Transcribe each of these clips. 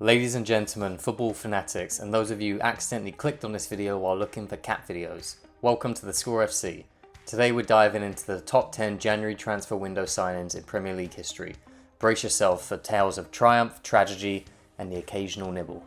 Ladies and gentlemen, football fanatics, and those of you who accidentally clicked on this video while looking for cat videos, welcome to the Score FC. Today we're diving into the top 10 January transfer window signings in Premier League history. Brace yourself for tales of triumph, tragedy, and the occasional nibble.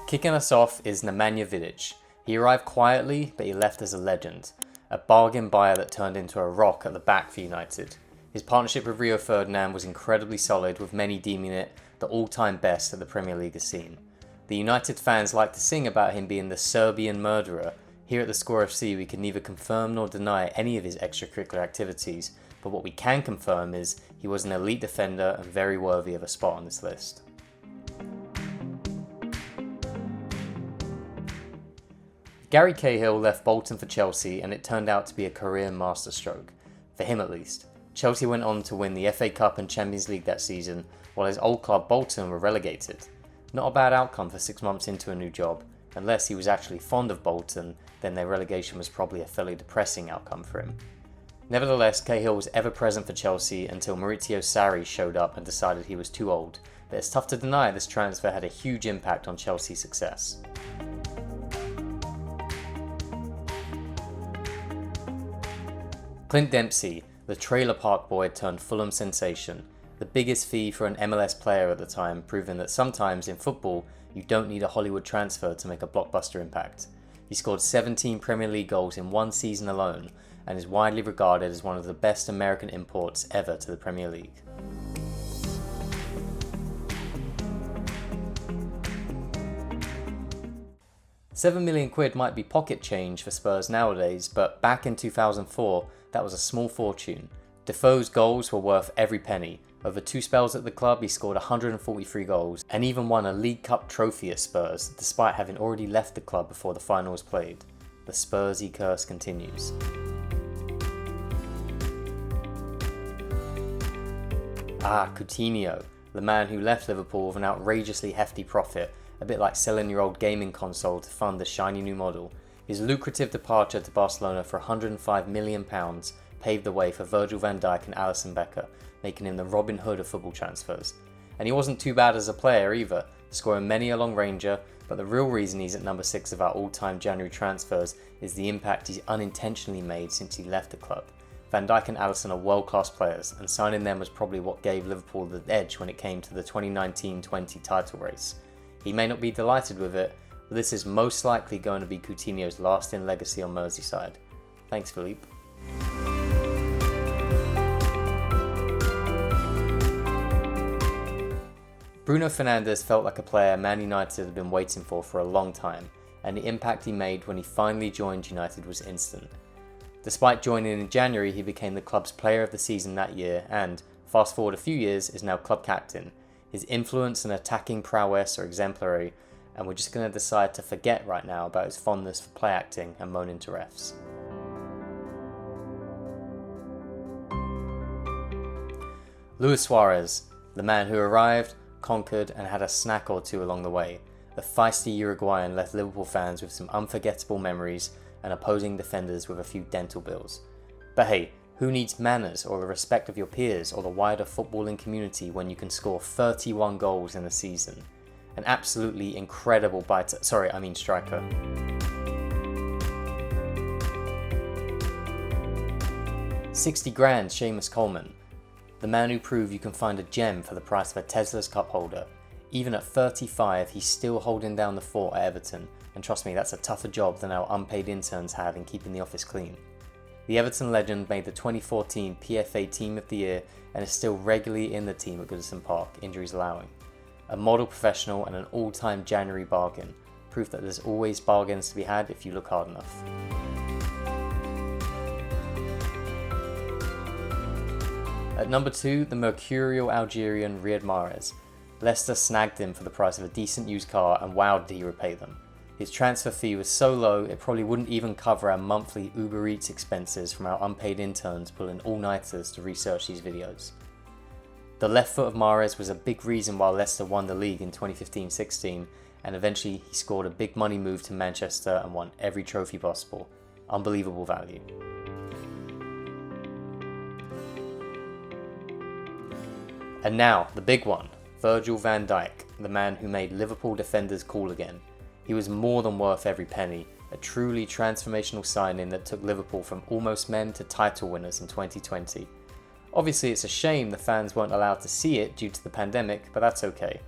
Kicking us off is Nemanja Vidic. He arrived quietly, but he left as a legend. A bargain buyer that turned into a rock at the back for United. His partnership with Rio Ferdinand was incredibly solid, with many deeming it the all-time best that the Premier League has seen. The United fans like to sing about him being the Serbian murderer. Here at the Score FC we can neither confirm nor deny any of his extracurricular activities, but what we can confirm is he was an elite defender and very worthy of a spot on this list. Gary Cahill left Bolton for Chelsea and it turned out to be a career masterstroke, for him at least. Chelsea went on to win the FA Cup and Champions League that season, while his old club Bolton were relegated. Not a bad outcome for 6 months into a new job. Unless he was actually fond of Bolton, then their relegation was probably a fairly depressing outcome for him. Nevertheless, Cahill was ever present for Chelsea until Maurizio Sarri showed up and decided he was too old, but it's tough to deny this transfer had a huge impact on Chelsea's success. Clint Dempsey, the trailer park boy turned Fulham sensation, the biggest fee for an MLS player at the time, proving that sometimes in football you don't need a Hollywood transfer to make a blockbuster impact. He scored 17 Premier League goals in one season alone and is widely regarded as one of the best American imports ever to the Premier League. £7 million might be pocket change for Spurs nowadays, but back in 2004 that was a small fortune. Defoe's goals were worth every penny. Over 2 spells at the club he scored 143 goals and even won a League Cup trophy at Spurs, despite having already left the club before the final was played. The Spursy curse continues. Coutinho, the man who left Liverpool with an outrageously hefty profit, a bit like selling your old gaming console to fund a shiny new model. His lucrative departure to Barcelona for £105 million paved the way for Virgil van Dijk and Alisson Becker, making him the Robin Hood of football transfers. And he wasn't too bad as a player either, scoring many a long ranger, but the real reason he's at number 6 of our all-time January transfers is the impact he's unintentionally made since he left the club. Van Dijk and Alisson are world-class players, and signing them was probably what gave Liverpool the edge when it came to the 2019-20 title race. He may not be delighted with it, but this is most likely going to be Coutinho's lasting legacy on Merseyside. Thanks, Philippe. Bruno Fernandes felt like a player Man United had been waiting for a long time, and the impact he made when he finally joined United was instant. Despite joining in January, he became the club's player of the season that year and, fast forward a few years, is now club captain. His influence and attacking prowess are exemplary, and we're just going to decide to forget right now about his fondness for play acting and moaning to refs. Luis Suarez, the man who arrived, conquered and had a snack or two along the way. The feisty Uruguayan left Liverpool fans with some unforgettable memories and opposing defenders with a few dental bills. But hey, who needs manners or the respect of your peers or the wider footballing community when you can score 31 goals in a season? An absolutely incredible striker. £60 grand, Seamus Coleman. The man who proved you can find a gem for the price of a Tesla's cup holder. Even at 35, he's still holding down the fort at Everton, and trust me, that's a tougher job than our unpaid interns have in keeping the office clean. The Everton legend made the 2014 PFA Team of the Year and is still regularly in the team at Goodison Park, injuries allowing. A model professional and an all-time January bargain. Proof that there's always bargains to be had if you look hard enough. At number 2, the mercurial Algerian Riyad Mahrez. Leicester snagged him for the price of a decent used car, and wow did he repay them. His transfer fee was so low it probably wouldn't even cover our monthly Uber Eats expenses from our unpaid interns pulling all-nighters to research these videos. The left foot of Mahrez was a big reason why Leicester won the league in 2015-16, and eventually he scored a big money move to Manchester and won every trophy possible. Unbelievable value. And now, the big one, Virgil van Dijk, the man who made Liverpool defenders cool again. He was more than worth every penny, a truly transformational signing that took Liverpool from almost men to title winners in 2020. Obviously it's a shame the fans weren't allowed to see it due to the pandemic, but that's okay.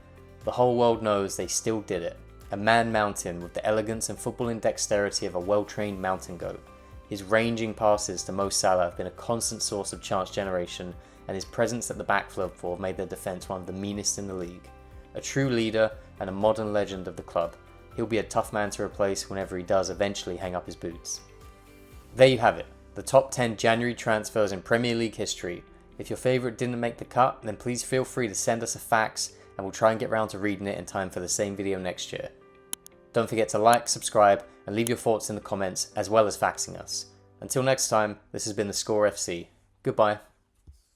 The whole world knows they still did it. A man mountain with the elegance and footballing dexterity of a well-trained mountain goat. His ranging passes to Mo Salah have been a constant source of chance generation, and his presence at the back for Liverpool have made their defence one of the meanest in the league. A true leader and a modern legend of the club. He'll be a tough man to replace whenever he does eventually hang up his boots. There you have it, the top 10 January transfers in Premier League history. If your favourite didn't make the cut, then please feel free to send us a fax and we'll try and get round to reading it in time for the same video next year. Don't forget to like, subscribe and leave your thoughts in the comments as well as faxing us. Until next time, this has been the Score FC. Goodbye.